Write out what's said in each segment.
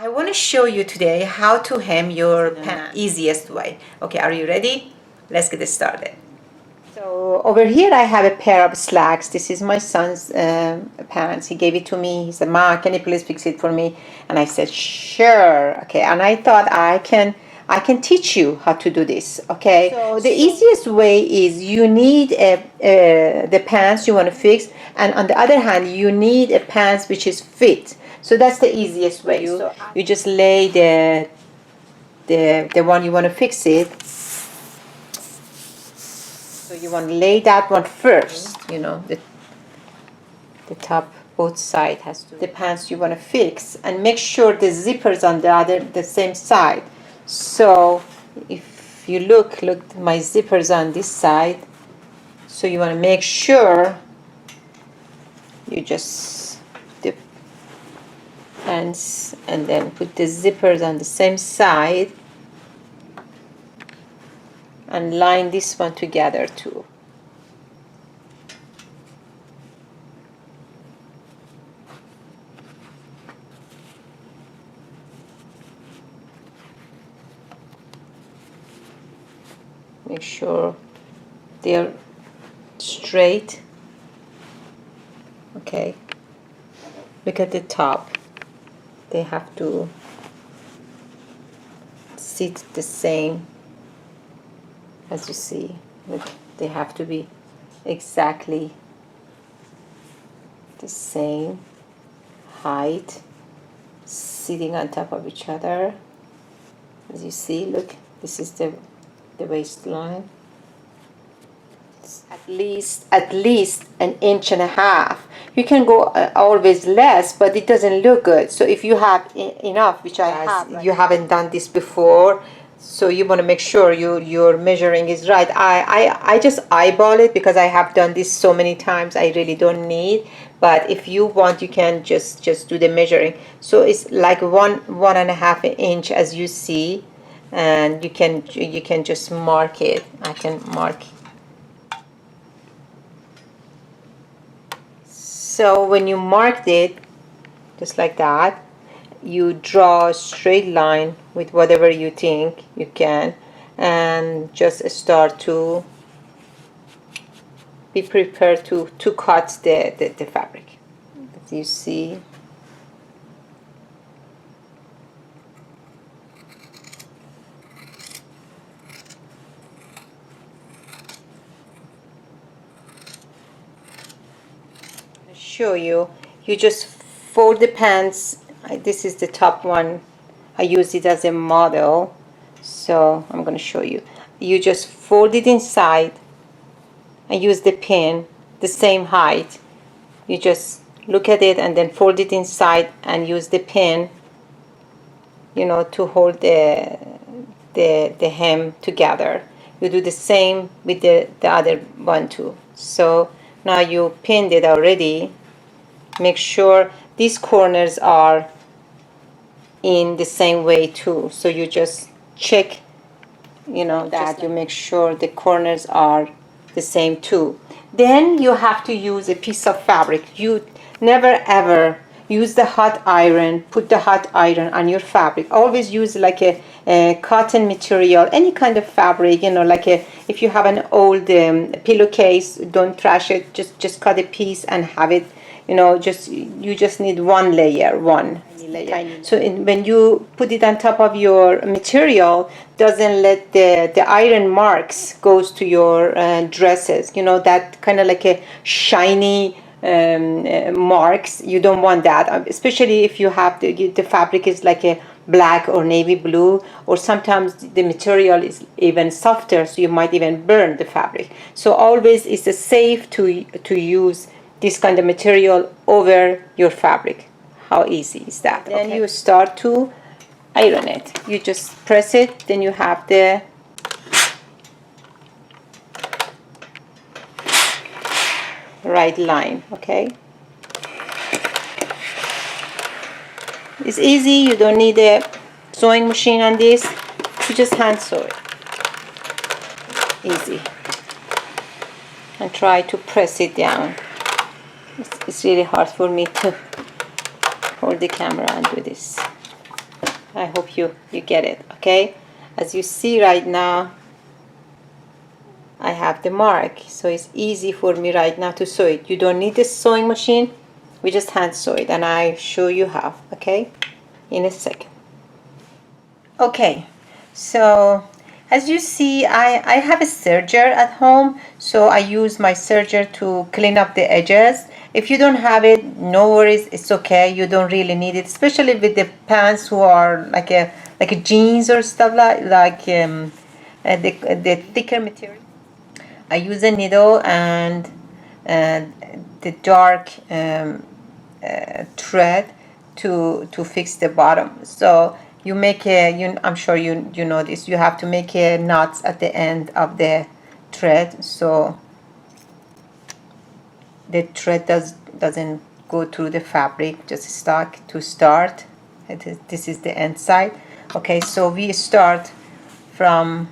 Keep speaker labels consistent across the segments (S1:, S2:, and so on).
S1: I want to show you today how to hem your pants easiest way. Okay, are you ready? Let's get started. So over here I have a pair of slacks. This is my son's pants. He gave it to me. He said, "Ma, can you please fix it for me?" And I said, "Sure." Okay, and I thought I can teach you how to do this. Okay, so the easiest way is you need the pants you want to fix, and on the other hand you need a pants which is fit. So that's the easiest way. You just lay the one you want to fix it. So you want to lay that one first, you know, the top, both side has to, the pants you want to fix, and make sure the zippers on the same side. So if you look, my zippers on this side. So you want to make sure you just the pants and then put the zippers on the same side and line this one together too. Make sure they're straight. Okay, look at the top. They have to sit the same. As you see, look, they have to be exactly the same height, sitting on top of each other. As you see, look, this is the waistline. It's at least an inch and a half. You can go always less, but it doesn't look good. So if you have enough, which I have, right, you haven't done this before, so you want to make sure your measuring is right. I just eyeball it because I have done this so many times. I really don't need, but if you want, you can just do the measuring. So it's like one and a half inch, as you see, and you can just mark it. I can mark. So when you marked it, just like that, you draw a straight line with whatever you think you can, and just start to be prepared to cut the fabric. As you see, I'll show you. You just fold the pants. This is the top one. I use it as a model, so I'm going to show you. You just fold it inside and use the pin the same height. You just look at it and then fold it inside and use the pin, you know, to hold the hem together. You do the same with the other one too. So now you pinned it already. Make sure these corners are in the same way too. So you just check, you know, that you make sure the corners are the same too. Then you have to use a piece of fabric. You never ever use the hot iron, put the hot iron on your fabric. Always use like a cotton material, any kind of fabric, you know, like if you have an old pillowcase, don't trash it, just cut a piece and have it, you know, you just need one layer. So when you put it on top of your material, doesn't let the iron marks goes to your dresses, you know, that kind of like a shiny marks. You don't want that, especially if you have the fabric is like a black or navy blue, or sometimes the material is even softer, so you might even burn the fabric. So always it's safe to use this kind of material over your fabric. How easy is that? Then you start to iron it. You just press it, then you have the right line. Okay, it's easy. You don't need a sewing machine on this. You just hand sew it. Easy. And try to press it down. It's really hard for me to hold the camera and do this. I hope you get it. Okay, as you see right now, I have the mark, so it's easy for me right now to sew it. You don't need a sewing machine, we just hand sew it, and I show you how. Okay, in a second. Okay, so as you see, I have a serger at home, so I use my serger to clean up the edges. If you don't have it, no worries, it's okay. You don't really need it, especially with the pants who are like a jeans or stuff the thicker material. I use a needle and uh, the dark thread to fix the bottom. So you make I'm sure you know this. You have to make a knots at the end of the thread, so the thread doesn't go through the fabric, just stuck to start. This is the end side. Okay, so we start from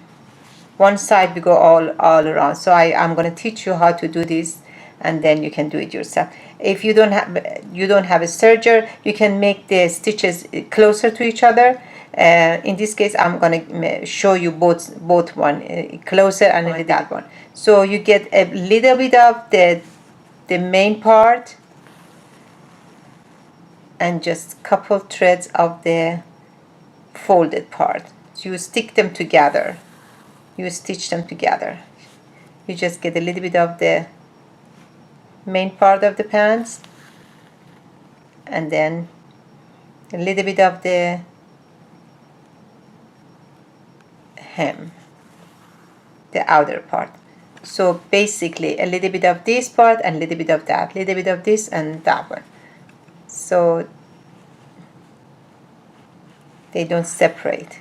S1: one side, we go all around. So I'm going to teach you how to do this, and then you can do it yourself. If you don't have a serger, you can make the stitches closer to each other. In this case, I'm going to show you both one closer and that one. So you get a little bit of the main part and just couple threads of the folded part. So you stick them together. You stitch them together. You just get a little bit of the main part of the pants and then a little bit of the hem, the outer part. So basically a little bit of this part and a little bit of that, little bit of this and that one, so they don't separate.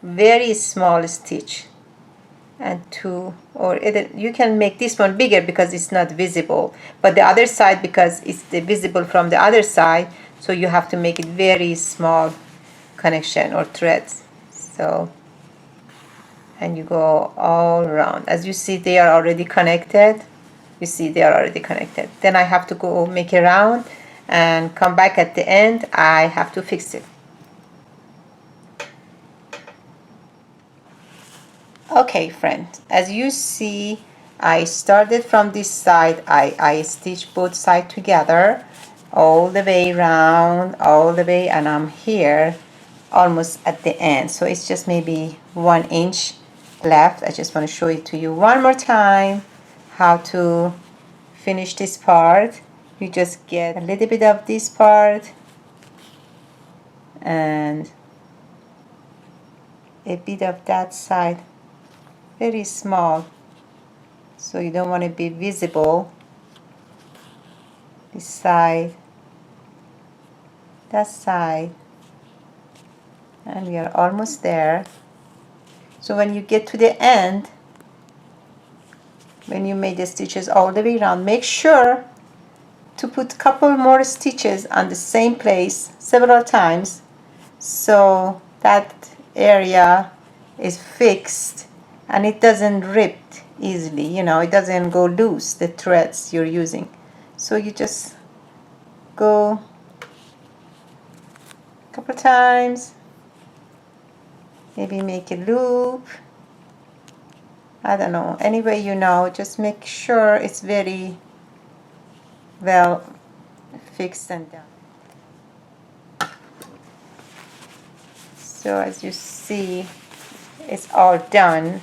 S1: Very small stitch and two, or you can make this one bigger because it's not visible, but the other side, because it's visible from the other side, so you have to make it very small connection or threads. So, and you go all around. As you see, they are already connected. You see they are already connected. Then I have to go make a round and come back at the end. I have to fix it. Okay, friends, as you see, I started from this side. I stitched both sides together all the way around, all the way, and I'm here almost at the end. So it's just maybe 1 inch left. I just want to show it to you one more time how to finish this part. You just get a little bit of this part and a bit of that side, very small, so you don't want to be visible. This side, that side, and we are almost there. So when you get to the end, when you made the stitches all the way around, make sure to put a couple more stitches on the same place several times so that area is fixed and it doesn't rip easily, you know, it doesn't go loose, the threads you're using. So you just go a couple times, maybe make a loop, I don't know, any way you know, just make sure it's very well fixed and done. So as you see, it's all done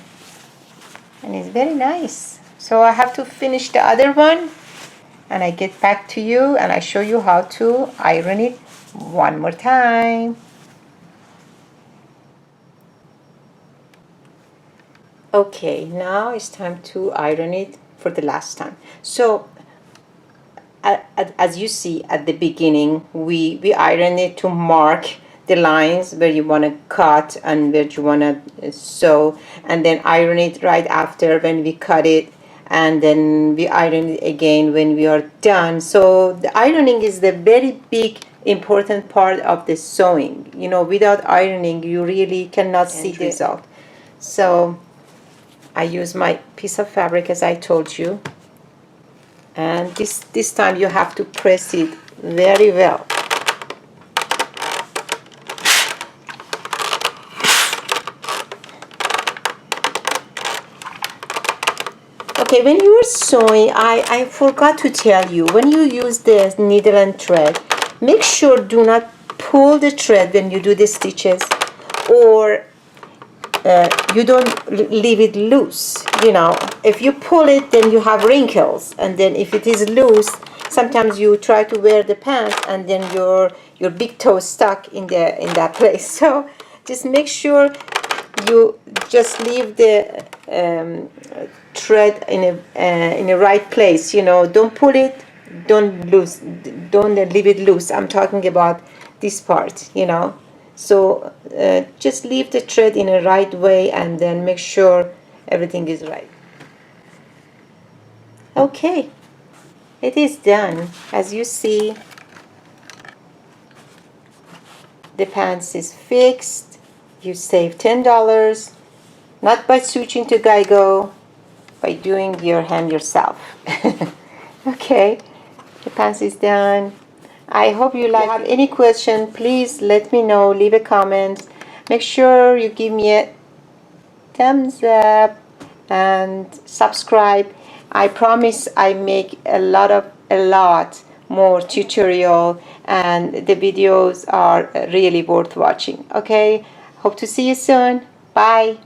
S1: and it's very nice. So I have to finish the other one and I get back to you and I show you how to iron it one more time. Okay, now it's time to iron it for the last time. So as you see at the beginning, we iron it to mark the lines where you want to cut and where you want to sew, and then iron it right after when we cut it, and then we iron it again when we are done. So the ironing is the very big important part of the sewing. You know, without ironing you really cannot see the result. So I use my piece of fabric as I told you, and this time you have to press it very well. Okay, when you are sewing, I forgot to tell you, when you use the needle and thread, make sure do not pull the thread when you do the stitches, or you don't leave it loose. You know, if you pull it, then you have wrinkles, and then if it is loose, sometimes you try to wear the pants and then your big toe stuck in that place. So just make sure you just leave the thread in a right place. You know, don't pull it, don't leave it loose. I'm talking about this part, you know. So just leave the thread in a right way and then make sure everything is right. Okay, it is done. As you see, the pants is fixed. You save $10, not by switching to Geico, by doing your hem yourself. Okay, the pants is done. I hope you like. If you have any question, please let me know. Leave a comment. Make sure you give me a thumbs up and subscribe. I promise I make a lot more tutorial, and the videos are really worth watching. Okay, hope to see you soon. Bye.